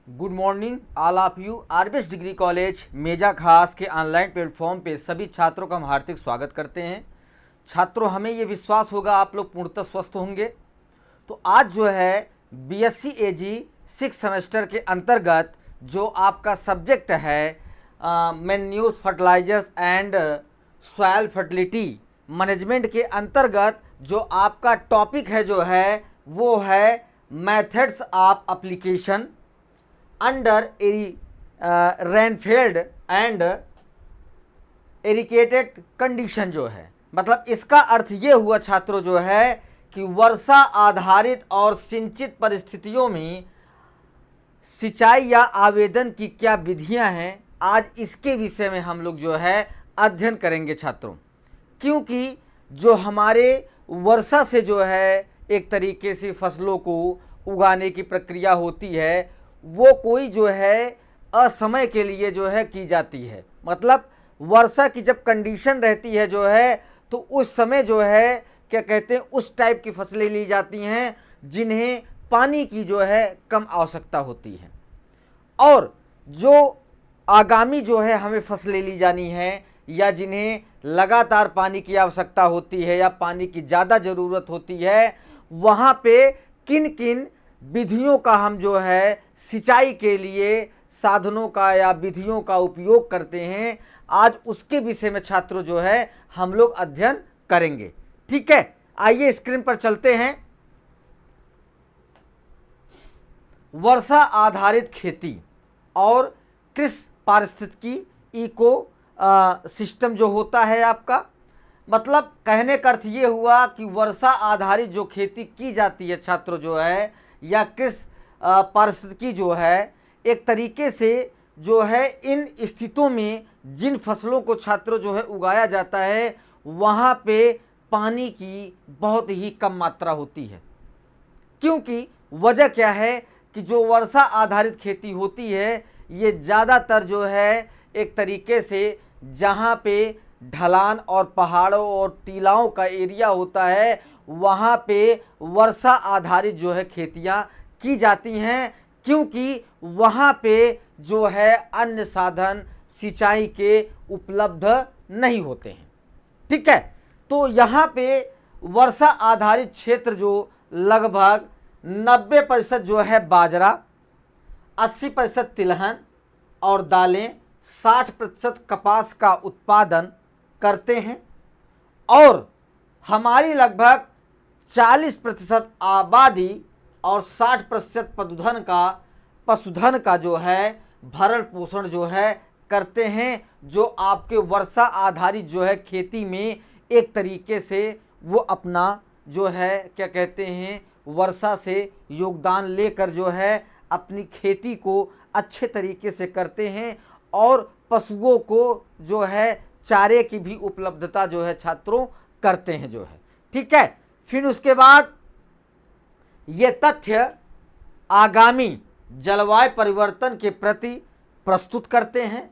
Good morning all of you. RBS degree college Meja Khas के online platform पे सभी छात्रों का हम हार्दिक स्वागत करते हैं। छात्रों, हमें ये विश्वास होगा आप लोग पूर्णतः स्वस्थ होंगे। तो आज जो है बीएससी एजी 6 सेमेस्टर के अंतर्गत जो आपका सब्जेक्ट है manures fertilizers and soil fertility management के अंतर्गत जो आपका टॉपिक है जो है वो है methods of application under rainfed and irrigated condition जो है। मतलब इसका अर्थ ये हुआ छात्रों जो है कि वर्षा आधारित और सिंचित परिस्थितियों में सिंचाई या आवेदन की क्या विधियां हैं, आज इसके विषय में हम लोग जो है अध्ययन करेंगे छात्रों। क्योंकि जो हमारे वर्षा से जो है एक तरीके से फसलों को उगाने की प्रक्रिया होती है वो कोई जो है असमय के लिए जो है की जाती है। मतलब वर्षा की जब कंडीशन रहती है जो है तो उस समय जो है क्या कहते हैं उस टाइप की फसलें ली जाती हैं जिन्हें पानी की जो है कम आवश्यकता होती है। और जो आगामी जो है हमें फसलें ली जानी है या जिन्हें लगातार पानी की आवश्यकता होती है या पानी की ज़्यादा ज़रूरत होती है, वहाँ पे किन किन विधियों का हम जो है सिंचाई के लिए साधनों का या विधियों का उपयोग करते हैं, आज उसके विषय में छात्रों जो है हम लोग अध्ययन करेंगे। ठीक है, आइए स्क्रीन पर चलते हैं। वर्षा आधारित खेती और कृषि पारिस्थितिकी इको सिस्टम जो होता है आपका, मतलब कहने का अर्थ ये हुआ कि वर्षा आधारित जो खेती की जाती है छात्रों जो है या कृषि पारिस्थितिकी जो है, एक तरीके से जो है इन स्थितियों में जिन फसलों को छात्रों जो है उगाया जाता है वहाँ पे पानी की बहुत ही कम मात्रा होती है। क्योंकि वजह क्या है कि जो वर्षा आधारित खेती होती है ये ज़्यादातर जो है एक तरीके से जहाँ पे ढलान और पहाड़ों और टीलाओं का एरिया होता है वहाँ पे वर्षा आधारित जो है खेतियाँ की जाती हैं, क्योंकि वहाँ पे जो है अन्य साधन सिंचाई के उपलब्ध नहीं होते हैं। ठीक है, तो यहाँ पे वर्षा आधारित क्षेत्र जो लगभग 90% जो है बाजरा, 80% तिलहन और दालें, 60% कपास का उत्पादन करते हैं और हमारी लगभग 40% आबादी और 60% पशुधन का जो है भरण पोषण जो है करते हैं, जो आपके वर्षा आधारित जो है खेती में एक तरीके से वो अपना जो है क्या कहते हैं वर्षा से योगदान लेकर जो है अपनी खेती को अच्छे तरीके से करते हैं और पशुओं को जो है चारे की भी उपलब्धता जो है छात्रों करते हैं जो है। ठीक है, फिर उसके बाद ये तथ्य आगामी जलवायु परिवर्तन के प्रति प्रस्तुत करते हैं।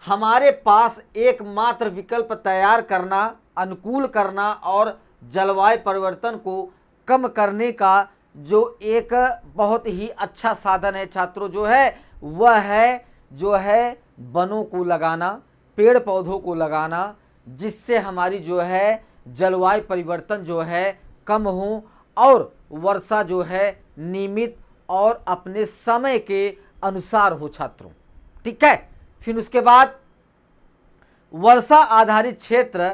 हमारे पास एकमात्र विकल्प तैयार करना, अनुकूल करना और जलवायु परिवर्तन को कम करने का जो एक बहुत ही अच्छा साधन है छात्रों जो है वह है जो है वनों को लगाना, पेड़ पौधों को लगाना, जिससे हमारी जो है जलवायु परिवर्तन जो है कम हो और वर्षा जो है नियमित और अपने समय के अनुसार हो छात्रों। ठीक है, फिर उसके बाद वर्षा आधारित क्षेत्र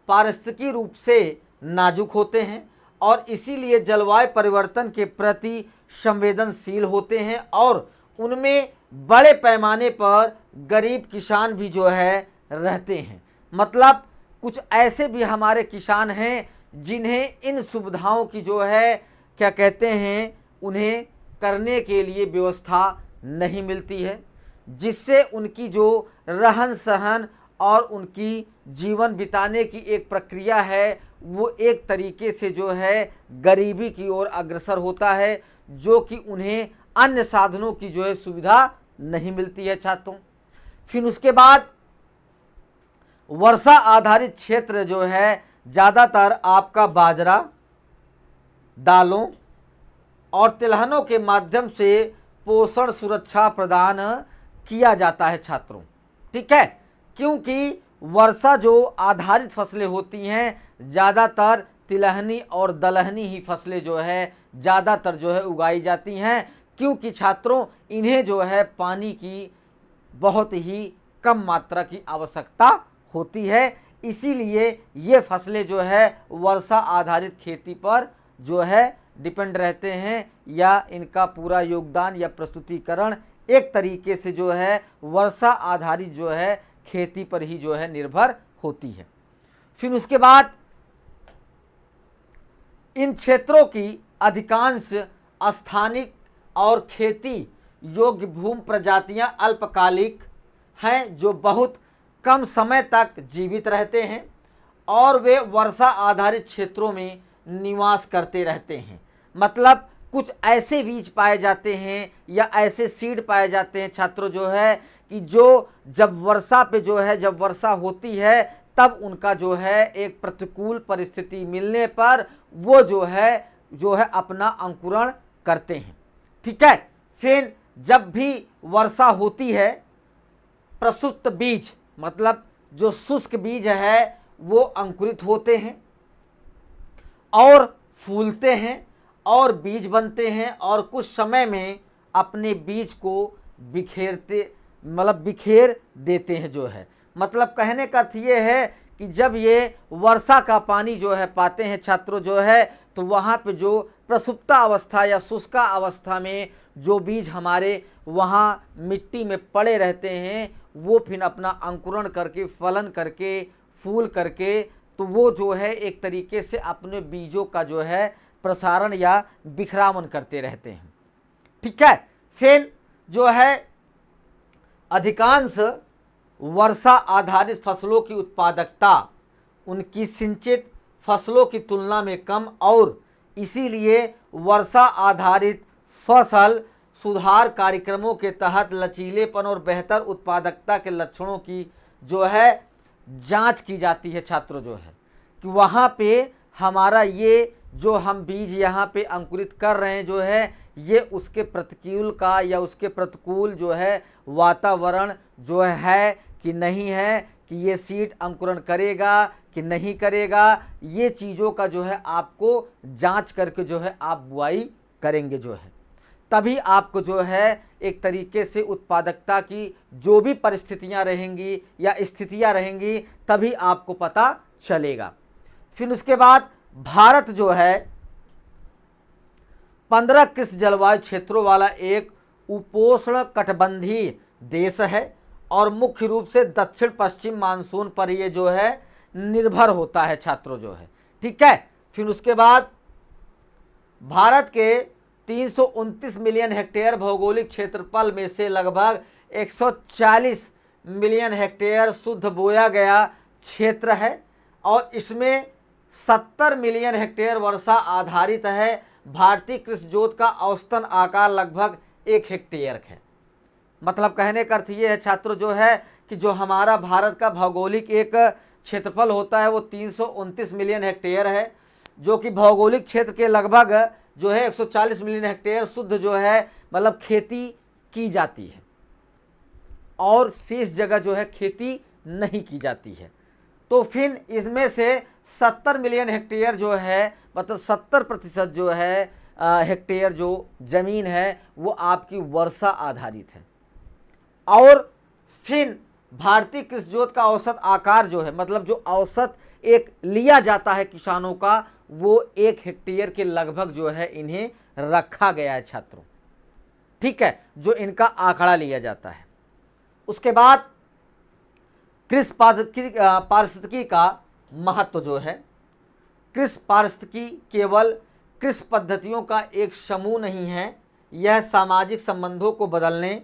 पारिस्थितिकी रूप से नाजुक होते हैं और इसीलिए जलवायु परिवर्तन के प्रति संवेदनशील होते हैं और उनमें बड़े पैमाने पर गरीब किसान भी जो है रहते हैं। मतलब कुछ ऐसे भी हमारे किसान हैं जिन्हें इन सुविधाओं की जो है क्या कहते हैं उन्हें करने के लिए व्यवस्था नहीं मिलती है, जिससे उनकी जो रहन सहन और उनकी जीवन बिताने की एक प्रक्रिया है वो एक तरीके से जो है गरीबी की ओर अग्रसर होता है, जो कि उन्हें अन्य साधनों की जो है सुविधा नहीं मिलती है छात्रों। फिर उसके बाद वर्षा आधारित क्षेत्र जो है ज़्यादातर आपका बाजरा, दालों और तिलहनों के माध्यम से पोषण सुरक्षा प्रदान किया जाता है छात्रों। ठीक है, क्योंकि वर्षा जो आधारित फसलें होती हैं ज़्यादातर तिलहनी और दलहनी ही फसलें जो है ज़्यादातर जो है उगाई जाती हैं, क्योंकि छात्रों इन्हें जो है पानी की बहुत ही कम मात्रा की आवश्यकता होती है। इसीलिए ये फसलें जो है वर्षा आधारित खेती पर जो है डिपेंड रहते हैं, या इनका पूरा योगदान या प्रस्तुतिकरण एक तरीके से जो है वर्षा आधारित जो है खेती पर ही जो है निर्भर होती है। फिर उसके बाद इन क्षेत्रों की अधिकांश स्थानिक और खेती योग्य भूमि प्रजातियां अल्पकालिक हैं, जो बहुत कम समय तक जीवित रहते हैं और वे वर्षा आधारित क्षेत्रों में निवास करते रहते हैं। मतलब कुछ ऐसे बीज पाए जाते हैं या ऐसे सीड पाए जाते हैं छात्रों जो है कि जो जब वर्षा पे जो है जब वर्षा होती है तब उनका जो है एक प्रतिकूल परिस्थिति मिलने पर वो जो है अपना अंकुरण करते हैं। ठीक है, फिर जब भी वर्षा होती है प्रसुप्त बीज मतलब जो शुष्क बीज है वो अंकुरित होते हैं और फूलते हैं और बीज बनते हैं और कुछ समय में अपने बीज को बिखेर देते हैं जो है। मतलब कहने का अर्थ ये है कि जब ये वर्षा का पानी जो है पाते हैं छात्रों जो है तो वहाँ पे जो प्रसुप्ता अवस्था या शुष्का अवस्था में जो बीज हमारे वहाँ मिट्टी में पड़े रहते हैं वो फिर अपना अंकुरण करके फलन करके फूल करके तो वो जो है एक तरीके से अपने बीजों का जो है प्रसारण या बिखरावन करते रहते हैं। ठीक है, फिर जो है अधिकांश वर्षा आधारित फसलों की उत्पादकता उनकी सिंचित फसलों की तुलना में कम और इसीलिए वर्षा आधारित फसल सुधार कार्यक्रमों के तहत लचीलेपन और बेहतर उत्पादकता के लक्षणों की जो है जांच की जाती है छात्रों जो है कि वहाँ पे हमारा ये जो हम बीज यहाँ पे अंकुरित कर रहे हैं जो है ये उसके प्रतिकूल का या उसके प्रतिकूल जो है वातावरण जो है कि नहीं है, कि ये सीड अंकुरण करेगा कि नहीं करेगा, ये चीज़ों का जो है आपको जांच करके जो है आप बुआई करेंगे जो है, तभी आपको जो है एक तरीके से उत्पादकता की जो भी परिस्थितियां रहेंगी या स्थितियां रहेंगी तभी आपको पता चलेगा। फिर उसके बाद भारत जो है 15 कृषि जलवायु क्षेत्रों वाला एक उपोष्ण कटिबंधीय देश है और मुख्य रूप से दक्षिण पश्चिम मानसून पर ये जो है निर्भर होता है छात्रों जो है। ठीक है, फिर उसके बाद भारत के 329 मिलियन हेक्टेयर भौगोलिक क्षेत्रफल में से लगभग 140 मिलियन हेक्टेयर शुद्ध बोया गया क्षेत्र है और इसमें 70 मिलियन हेक्टेयर वर्षा आधारित है। भारतीय कृषि जोत का औसतन आकार लगभग 1 हेक्टेयर है। मतलब कहने का अर्थ ये है छात्रों जो है कि जो हमारा भारत का भौगोलिक एक क्षेत्रफल होता है वो 329 मिलियन हेक्टेयर है, जो कि भौगोलिक क्षेत्र के लगभग जो है 140 मिलियन हेक्टेयर शुद्ध जो है मतलब खेती की जाती है और शेष जगह जो है खेती नहीं की जाती है। तो फिर इसमें से 70 मिलियन हेक्टेयर जो है मतलब 70% जो है हेक्टेयर जो ज़मीन है वो आपकी वर्षा आधारित है। और फिर भारतीय कृषि जोत का औसत आकार जो है मतलब जो औसत एक लिया जाता है किसानों का वो 1 हेक्टेयर के लगभग जो है इन्हें रखा गया है छात्रों। ठीक है, जो इनका आंकड़ा लिया जाता है। उसके बाद कृषि पारिस्थितिकी का महत्व जो है, कृषि पारिस्थितिकी केवल कृषि पद्धतियों का एक समूह नहीं है, यह सामाजिक संबंधों को बदलने,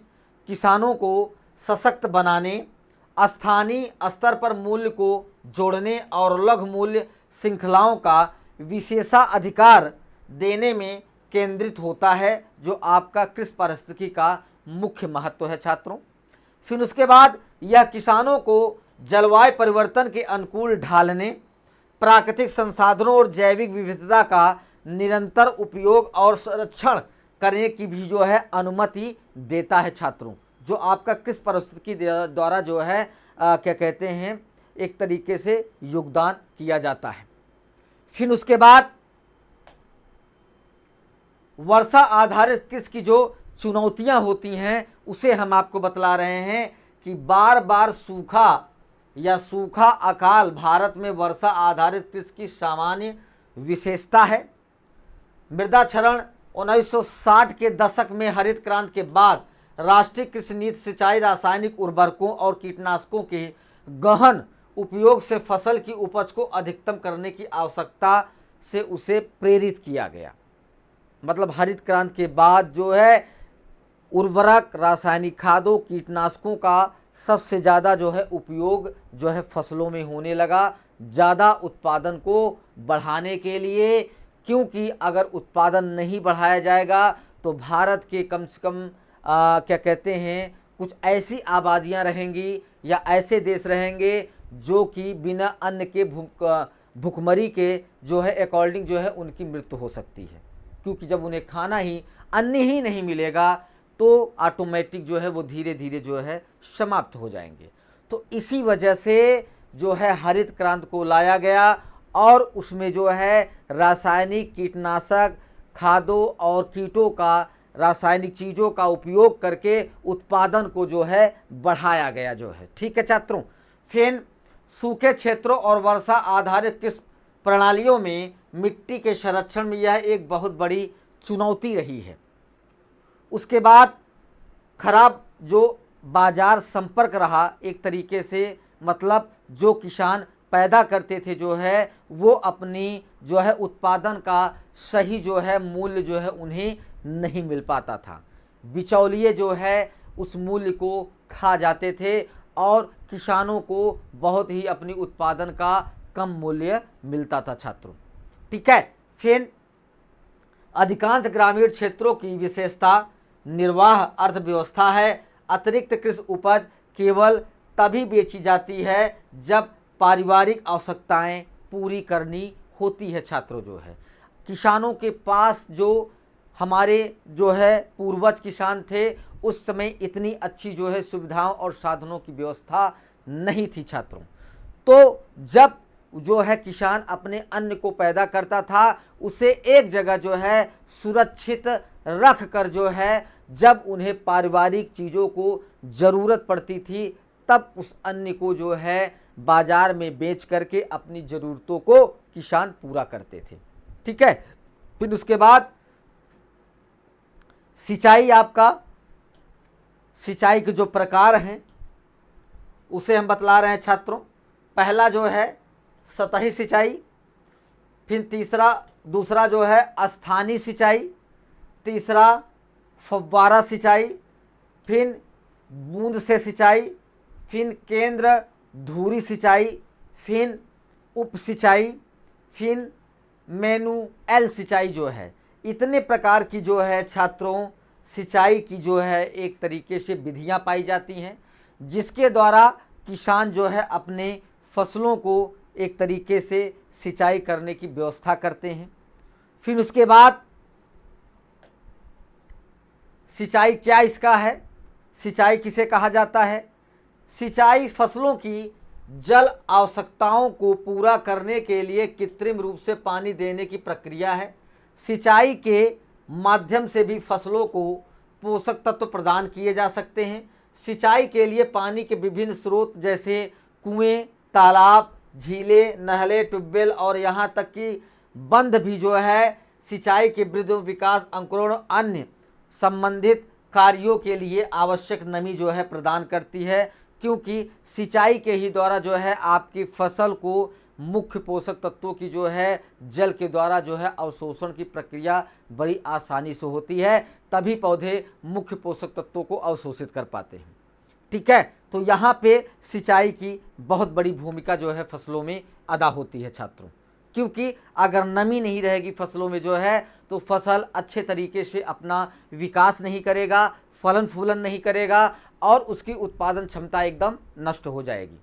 किसानों को सशक्त बनाने, स्थानीय स्तर पर मूल्य को जोड़ने और लघु मूल्य श्रृंखलाओं का विशेषाधिकार देने में केंद्रित होता है, जो आपका कृषि पारिस्थितिकी का मुख्य महत्व है छात्रों। फिर उसके बाद यह किसानों को जलवायु परिवर्तन के अनुकूल ढालने, प्राकृतिक संसाधनों और जैविक विविधता का निरंतर उपयोग और संरक्षण करने की भी जो है अनुमति देता है छात्रों, जो आपका किस परिस्थिति के द्वारा जो है क्या कहते हैं एक तरीके से योगदान किया जाता है। फिर उसके बाद वर्षा आधारित कृषि की जो चुनौतियां होती हैं उसे हम आपको बतला रहे हैं कि बार बार सूखा या सूखा अकाल भारत में वर्षा आधारित कृषि की सामान्य विशेषता है। मृदा क्षरण 1960 के दशक में हरित क्रांति के बाद राष्ट्रीय कृषि नीति सिंचाई, रासायनिक उर्वरकों और कीटनाशकों के गहन उपयोग से फसल की उपज को अधिकतम करने की आवश्यकता से उसे प्रेरित किया गया। मतलब हरित क्रांति के बाद जो है उर्वरक, रासायनिक खादों, कीटनाशकों का सबसे ज़्यादा जो है उपयोग जो है फसलों में होने लगा, ज़्यादा उत्पादन को बढ़ाने के लिए। क्योंकि अगर उत्पादन नहीं बढ़ाया जाएगा तो भारत के कम से कम क्या कहते हैं कुछ ऐसी आबादियां रहेंगी या ऐसे देश रहेंगे जो कि बिना अन्न के भूखमरी के जो है अकॉर्डिंग जो है उनकी मृत्यु हो सकती है। क्योंकि जब उन्हें खाना ही अन्न ही नहीं मिलेगा तो ऑटोमेटिक जो है वो धीरे धीरे जो है समाप्त हो जाएंगे। तो इसी वजह से जो है हरित क्रांति को लाया गया और उसमें जो है रासायनिक कीटनाशक, खादों और कीटों का, रासायनिक चीज़ों का उपयोग करके उत्पादन को जो है बढ़ाया गया जो है। ठीक है छात्रों। फिर सूखे क्षेत्रों और वर्षा आधारित कृषि प्रणालियों में मिट्टी के संरक्षण में यह एक बहुत बड़ी चुनौती रही है। उसके बाद खराब जो बाजार संपर्क रहा एक तरीके से, मतलब जो किसान पैदा करते थे जो है वो अपनी जो है उत्पादन का सही जो है मूल्य जो है उन्हें नहीं मिल पाता था। बिचौलिए जो है उस मूल्य को खा जाते थे और किसानों को बहुत ही अपनी उत्पादन का कम मूल्य मिलता था छात्रों। ठीक है। फिर अधिकांश ग्रामीण क्षेत्रों की विशेषता निर्वाह अर्थव्यवस्था है। अतिरिक्त कृषि उपज केवल तभी बेची जाती है जब पारिवारिक आवश्यकताएं पूरी करनी होती है छात्रों। जो है किसानों के पास जो हमारे जो है पूर्वज किसान थे उस समय इतनी अच्छी जो है सुविधाओं और साधनों की व्यवस्था नहीं थी छात्रों। तो जब जो है किसान अपने अन्न को पैदा करता था उसे एक जगह जो है सुरक्षित रख कर जो है जब उन्हें पारिवारिक चीज़ों को ज़रूरत पड़ती थी तब उस अन्न को जो है बाज़ार में बेच करके अपनी ज़रूरतों को किसान पूरा करते थे। ठीक है। फिर उसके बाद सिंचाई, आपका सिंचाई के जो प्रकार हैं उसे हम बतला रहे हैं छात्रों। पहला जो है सतही सिंचाई, फिर दूसरा जो है स्थानीय सिंचाई, तीसरा फव्वारा सिंचाई, फिर बूंद से सिंचाई, फिर केंद्र धुरी सिंचाई, फिर उप सिंचाई, फिर मैनुअल सिंचाई जो है। इतने प्रकार की जो है छात्रों सिंचाई की जो है एक तरीके से विधियां पाई जाती हैं जिसके द्वारा किसान जो है अपने फसलों को एक तरीके से सिंचाई करने की व्यवस्था करते हैं। फिर उसके बाद सिंचाई क्या इसका है, सिंचाई किसे कहा जाता है? सिंचाई फसलों की जल आवश्यकताओं को पूरा करने के लिए कृत्रिम रूप से पानी देने की प्रक्रिया है। सिंचाई के माध्यम से भी फसलों को पोषक तत्व प्रदान किए जा सकते हैं। सिंचाई के लिए पानी के विभिन्न स्रोत जैसे कुएं, तालाब, झीलें, नहरें, ट्यूबवेल और यहाँ तक कि बंध भी जो है सिंचाई के वृद्धि, विकास, अंकुरण अन्य संबंधित कार्यों के लिए आवश्यक नमी जो है प्रदान करती है। क्योंकि सिंचाई के ही द्वारा जो है आपकी फसल को मुख्य पोषक तत्वों की जो है जल के द्वारा जो है अवशोषण की प्रक्रिया बड़ी आसानी से होती है, तभी पौधे मुख्य पोषक तत्वों को अवशोषित कर पाते हैं। ठीक है। तो यहाँ पे सिंचाई की बहुत बड़ी भूमिका जो है फसलों में अदा होती है छात्रों। क्योंकि अगर नमी नहीं रहेगी फसलों में जो है तो फसल अच्छे तरीके से अपना विकास नहीं करेगा, फलन फूलन नहीं करेगा और उसकी उत्पादन क्षमता एकदम नष्ट हो जाएगी।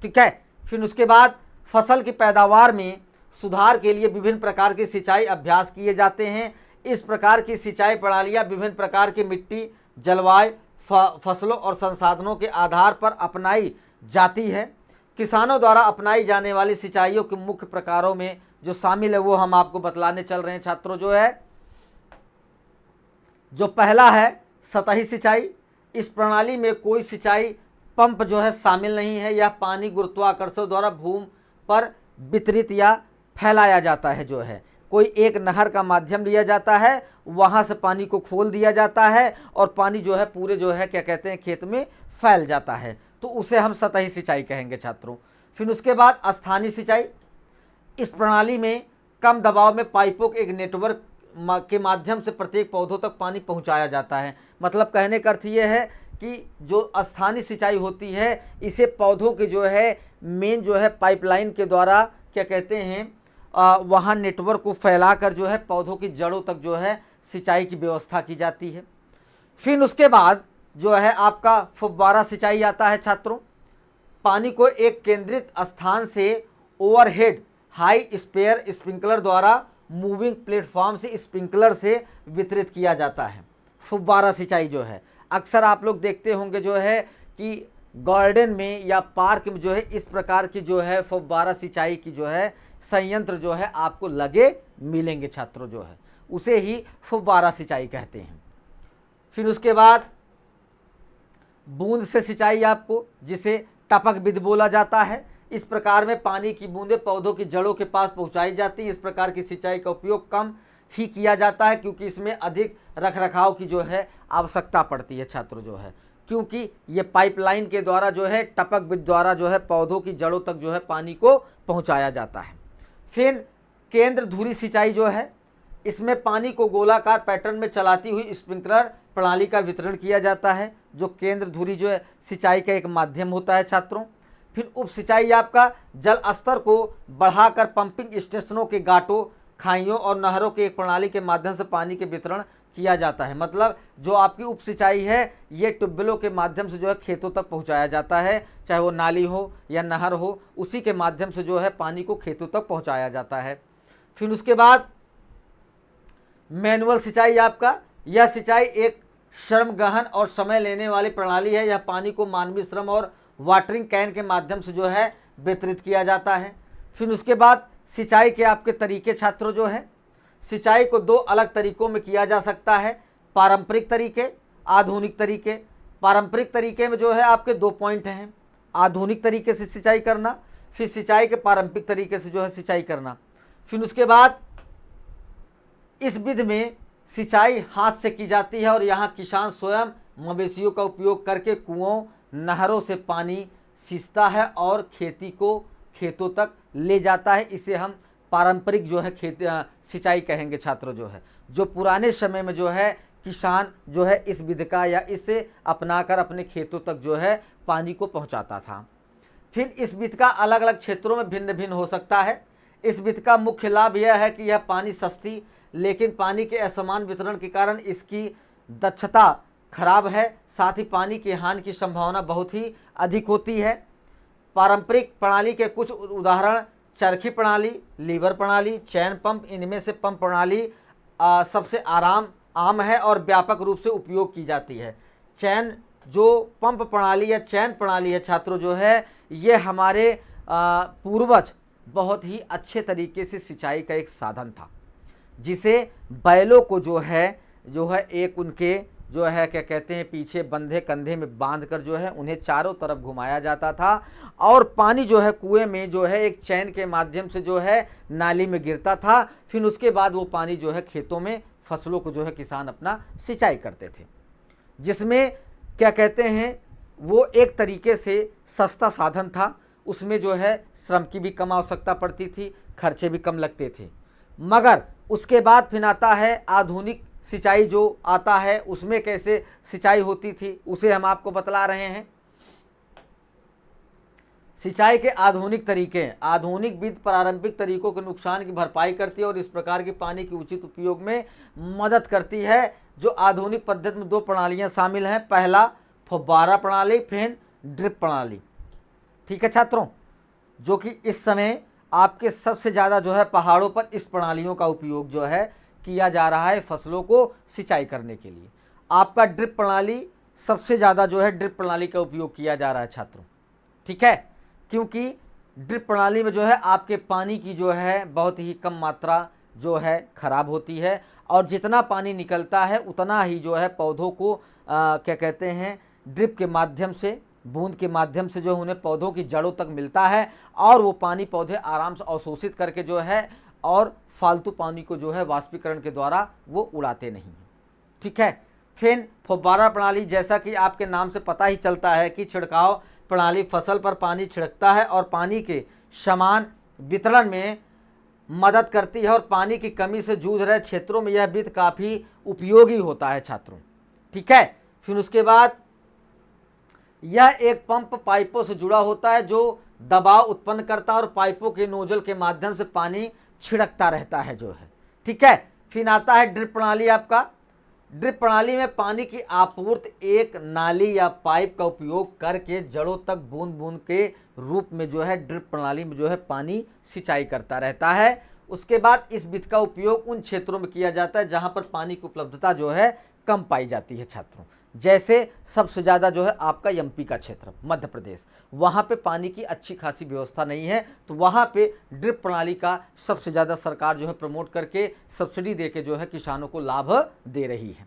ठीक है। फिर उसके बाद फसल की पैदावार में सुधार के लिए विभिन्न प्रकार के सिंचाई अभ्यास किए जाते हैं। इस प्रकार की सिंचाई प्रणालियाँ विभिन्न प्रकार की मिट्टी, जलवायु, फसलों और संसाधनों के आधार पर अपनाई जाती है। किसानों द्वारा अपनाई जाने वाली सिंचाइयों के मुख्य प्रकारों में जो शामिल है वो हम आपको बतलाने चल रहे हैं छात्रों। जो पहला है सतही सिंचाई। इस प्रणाली में कोई सिंचाई पंप शामिल नहीं है। यह पानी गुरुत्वाकर्षण द्वारा भूमि पर वितरित या फैलाया जाता है। कोई एक नहर का माध्यम लिया जाता है, वहाँ से पानी को खोल दिया जाता है और पानी पूरे क्या कहते हैं खेत में फैल जाता है, तो उसे हम सतही सिंचाई कहेंगे छात्रों। फिर उसके बाद स्थानीय सिंचाई। इस प्रणाली में कम दबाव में पाइपों के एक नेटवर्क के माध्यम से प्रत्येक पौधों तक पानी पहुंचाया जाता है। मतलब कहने का अर्थ ये है कि जो स्थानीय सिंचाई होती है इसे पौधों के मेन पाइपलाइन के द्वारा क्या कहते हैं वहाँ नेटवर्क को फैलाकर पौधों की जड़ों तक सिंचाई की व्यवस्था की जाती है। फिर उसके बाद आपका फुब्बारा सिंचाई आता है छात्रों। पानी को एक केंद्रित स्थान से ओवरहेड हाई स्पेयर स्प्रिंकलर द्वारा मूविंग प्लेटफॉर्म से स्प्रिंकलर से वितरित किया जाता है। फुब्बारा सिंचाई अक्सर आप लोग देखते होंगे कि गार्डन में या पार्क में इस प्रकार की फुब्बारा सिंचाई की संयंत्र आपको लगे मिलेंगे छात्रों। उसे ही फुब्बारा सिंचाई कहते हैं। फिर उसके बाद बूंद से सिंचाई आपको, जिसे टपक विधि बोला जाता है। इस प्रकार में पानी की बूंदें पौधों की जड़ों के पास पहुंचाई जाती हैं। इस प्रकार की सिंचाई का उपयोग कम ही किया जाता है क्योंकि इसमें अधिक रखरखाव की आवश्यकता पड़ती है छात्रों। क्योंकि ये पाइपलाइन के द्वारा टपक विधि द्वारा पौधों की जड़ों तक पानी को पहुंचाया जाता है। फिर केंद्र धुरी सिंचाई इसमें पानी को गोलाकार पैटर्न में चलाती हुई स्प्रिंकलर प्रणाली का वितरण किया जाता है, जो केंद्र धुरी सिंचाई का एक माध्यम होता है छात्रों। फिर उप सिंचाई आपका जल स्तर को बढ़ाकर पंपिंग स्टेशनों के घाटों, खाइयों और नहरों के एक प्रणाली के माध्यम से पानी के वितरण किया जाता है। मतलब जो आपकी उप सिंचाई है ये ट्यूबवेलों के माध्यम से खेतों तक पहुंचाया जाता है, चाहे वो नाली हो या नहर हो, उसी के माध्यम से पानी को खेतों तक पहुंचाया जाता है। फिर उसके बाद मैनुअल सिंचाई आपका, यह सिंचाई एक श्रम गहन और समय लेने वाली प्रणाली है। यह पानी को मानवीय श्रम और वाटरिंग कैन के माध्यम से वितरित किया जाता है। फिर उसके बाद सिंचाई के आपके तरीके छात्रों सिंचाई को दो अलग तरीकों में किया जा सकता है, पारंपरिक तरीके, आधुनिक तरीके। पारंपरिक तरीके में आपके 2 पॉइंट हैं, आधुनिक तरीके से सिंचाई करना, फिर सिंचाई के पारंपरिक तरीके से सिंचाई करना। फिर उसके बाद इस विधि में सिंचाई हाथ से की जाती है और यहाँ किसान स्वयं मवेशियों का उपयोग करके कुओं, नहरों से पानी सींचता है और खेती को खेतों तक ले जाता है। इसे हम पारंपरिक सिंचाई कहेंगे छात्रों। जो पुराने समय में किसान इस विधि का या इसे अपनाकर अपने खेतों तक पानी को पहुंचाता था। फिर इस विधि का अलग अलग क्षेत्रों में भिन्न भिन्न हो सकता है। इस विधि का मुख्य लाभ यह है कि यह पानी सस्ती, लेकिन पानी के असमान वितरण के कारण इसकी दक्षता खराब है। साथ ही पानी की हानि की संभावना बहुत ही अधिक होती है। पारंपरिक प्रणाली के कुछ उदाहरण चरखी प्रणाली, लीवर प्रणाली, चैन पंप। इनमें से पंप प्रणाली सबसे आम है और व्यापक रूप से उपयोग की जाती है। चैन पंप प्रणाली या चैन प्रणाली है छात्रों ये हमारे पूर्वज बहुत ही अच्छे तरीके से सिंचाई का एक साधन था, जिसे बैलों को एक उनके क्या कहते हैं पीछे बंधे कंधे में बांध कर उन्हें चारों तरफ घुमाया जाता था और पानी कुएं में एक चैन के माध्यम से नाली में गिरता था। फिर उसके बाद वो पानी खेतों में फसलों को किसान अपना सिंचाई करते थे, जिसमें क्या कहते हैं वो एक तरीके से सस्ता साधन था। उसमें श्रम की भी कम आवश्यकता पड़ती थी, खर्चे भी कम लगते थे। मगर उसके बाद फिर आता है आधुनिक सिंचाई आता है। उसमें कैसे सिंचाई होती थी उसे हम आपको बतला रहे हैं। सिंचाई के आधुनिक तरीके। आधुनिक विधि पारंपरिक तरीकों के नुकसान की भरपाई करती है और इस प्रकार के पानी के उचित उपयोग में मदद करती है। जो आधुनिक पद्धति में 2 प्रणालियां शामिल हैं, पहला फुब्बारा प्रणाली, फिर ड्रिप प्रणाली। ठीक है छात्रों, जो कि इस समय आपके सबसे ज़्यादा पहाड़ों पर इस प्रणालियों का उपयोग किया जा रहा है फसलों को सिंचाई करने के लिए। आपका ड्रिप प्रणाली सबसे ज़्यादा जो है ड्रिप प्रणाली का उपयोग किया जा रहा है छात्रों, ठीक है, क्योंकि ड्रिप प्रणाली में जो है आपके पानी की जो है बहुत ही कम मात्रा जो है खराब होती है, और जितना पानी निकलता है उतना ही जो है पौधों को क्या कहते हैं, ड्रिप के माध्यम से, बूंद के माध्यम से जो उन्हें पौधों की जड़ों तक मिलता है, और वो पानी पौधे आराम से अवशोषित करके जो है और फालतू पानी को जो है वाष्पीकरण के द्वारा वो उड़ाते नहीं हैं, ठीक है। फिर फुब्बारा प्रणाली, जैसा कि आपके नाम से पता ही चलता है कि छिड़काव प्रणाली फसल पर पानी छिड़कता है और पानी के समान वितरण में मदद करती है, और पानी की कमी से जूझ रहे क्षेत्रों में यह विधि काफ़ी उपयोगी होता है छात्रों, ठीक है। फिर उसके बाद यह एक पंप पाइपों से जुड़ा होता है जो दबाव उत्पन्न करता है और पाइपों के नोजल के माध्यम से पानी छिड़कता रहता है जो है, ठीक है। फिर आता है ड्रिप प्रणाली। आपका ड्रिप प्रणाली में पानी की आपूर्ति एक नाली या पाइप का उपयोग करके जड़ों तक बूंद बूंद के रूप में जो है ड्रिप प्रणाली में जो है पानी सिंचाई करता रहता है। उसके बाद इस विधि का उपयोग उन क्षेत्रों में किया जाता है जहां पर पानी की उपलब्धता जो है कम पाई जाती है छात्रों, जैसे सबसे ज़्यादा जो है आपका एमपी का क्षेत्र, मध्य प्रदेश, वहाँ पे पानी की अच्छी खासी व्यवस्था नहीं है, तो वहाँ पे ड्रिप प्रणाली का सबसे ज़्यादा सरकार जो है प्रमोट करके सब्सिडी देके जो है किसानों को लाभ दे रही है।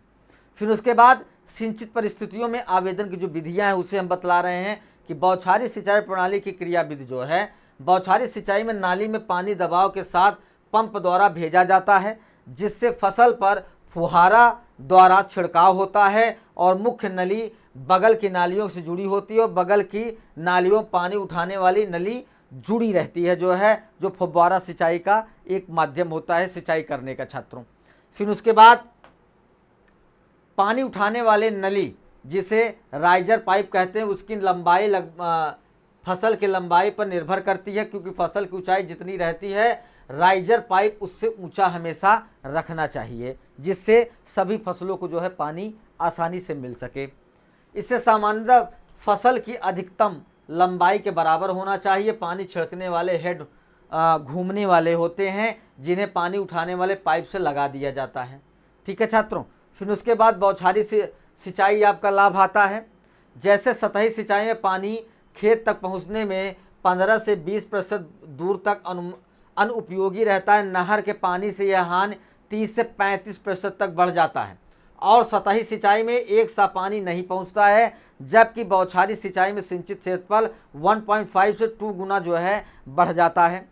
फिर उसके बाद सिंचित परिस्थितियों में आवेदन की जो विधियाँ हैं उसे हम बतला रहे हैं कि बौछारी सिंचाई प्रणाली की क्रिया विधि जो है, बौछारी सिंचाई में नाली में पानी दबाव के साथ पंप द्वारा भेजा जाता है, जिससे फसल पर फुहारा द्वारा छिड़काव होता है, और मुख्य नली बगल की नालियों से जुड़ी होती है, और बगल की नालियों पानी उठाने वाली नली जुड़ी रहती है जो है, जो फुब्बारा सिंचाई का एक माध्यम होता है सिंचाई करने का छात्रों। फिर उसके बाद पानी उठाने वाले नली, जिसे राइजर पाइप कहते हैं, उसकी लंबाई फसल की लंबाई पर निर्भर करती है, क्योंकि फसल की ऊंचाई जितनी रहती है राइजर पाइप उससे ऊंचा हमेशा रखना चाहिए, जिससे सभी फसलों को जो है पानी आसानी से मिल सके। इससे सामान्यतः फसल की अधिकतम लंबाई के बराबर होना चाहिए। पानी छिड़कने वाले हेड घूमने वाले होते हैं, जिन्हें पानी उठाने वाले पाइप से लगा दिया जाता है, ठीक है छात्रों। फिर उसके बाद बौछारी से सिंचाई आपका लाभ आता है, जैसे सतही सिंचाई में पानी खेत तक पहुंचने में 15 से 20% दूर तक अनुपयोगी रहता है। नहर के पानी से यह हानि 30 से 35% तक बढ़ जाता है, और सतही सिंचाई में एक सा पानी नहीं पहुंचता है, जबकि बौछारी सिंचाई में सिंचित क्षेत्रफल 1.5 से 2 गुना जो है बढ़ जाता है।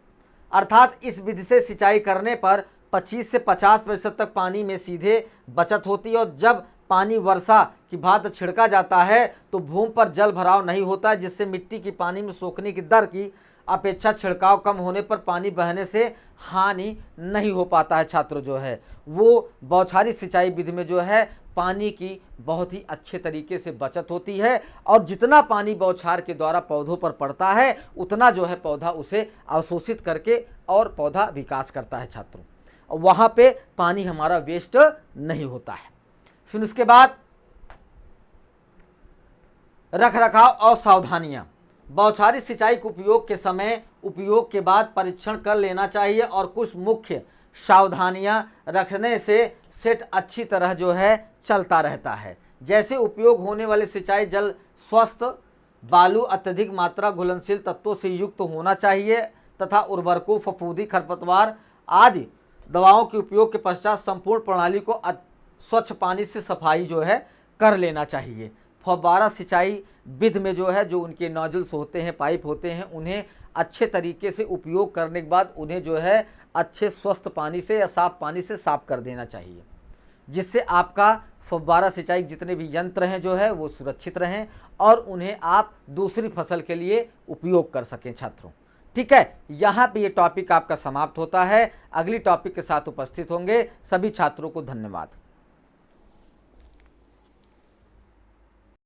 अर्थात इस विधि से सिंचाई करने पर 25 से 50% तक पानी में सीधे बचत होती है, और जब पानी वर्षा की भांति छिड़का जाता है तो भूमि पर जल भराव नहीं होता, जिससे मिट्टी की पानी में सोखने की दर की अपेक्षा छिड़काव कम होने पर पानी बहने से हानि नहीं हो पाता है छात्रों। जो है वो बौछारी सिंचाई विधि में जो है पानी की बहुत ही अच्छे तरीके से बचत होती है, और जितना पानी बौछार के द्वारा पौधों पर पड़ता है उतना जो है पौधा उसे अवशोषित करके और पौधा विकास करता है छात्रों, वहाँ पे पानी हमारा वेस्ट नहीं होता है। फिर उसके बाद रख रखाव और सावधानियाँ। बौछारी सिंचाई के उपयोग के समय उपयोग के बाद परीक्षण कर लेना चाहिए, और कुछ मुख्य सावधानियां रखने से सेट अच्छी तरह जो है चलता रहता है। जैसे उपयोग होने वाले सिंचाई जल स्वस्थ, बालू अत्यधिक मात्रा घुलनशील तत्वों से युक्त होना चाहिए, तथा उर्वरकों, फफूंदी, खरपतवार आदि दवाओं के उपयोग के पश्चात संपूर्ण प्रणाली को स्वच्छ पानी से सफाई जो है कर लेना चाहिए। फव्वारा सिंचाई विधि में जो है जो उनके नोजल्स होते हैं, पाइप होते हैं, उन्हें अच्छे तरीके से उपयोग करने के बाद उन्हें जो है अच्छे स्वस्थ पानी से या साफ़ पानी से साफ़ कर देना चाहिए, जिससे आपका फव्वारा सिंचाई जितने भी यंत्र हैं जो है वो सुरक्षित रहें और उन्हें आप दूसरी फसल के लिए उपयोग कर सकें छात्रों। ठीक है, यहाँ पे ये टॉपिक आपका समाप्त होता है। अगली टॉपिक के साथ उपस्थित होंगे। सभी छात्रों को धन्यवाद।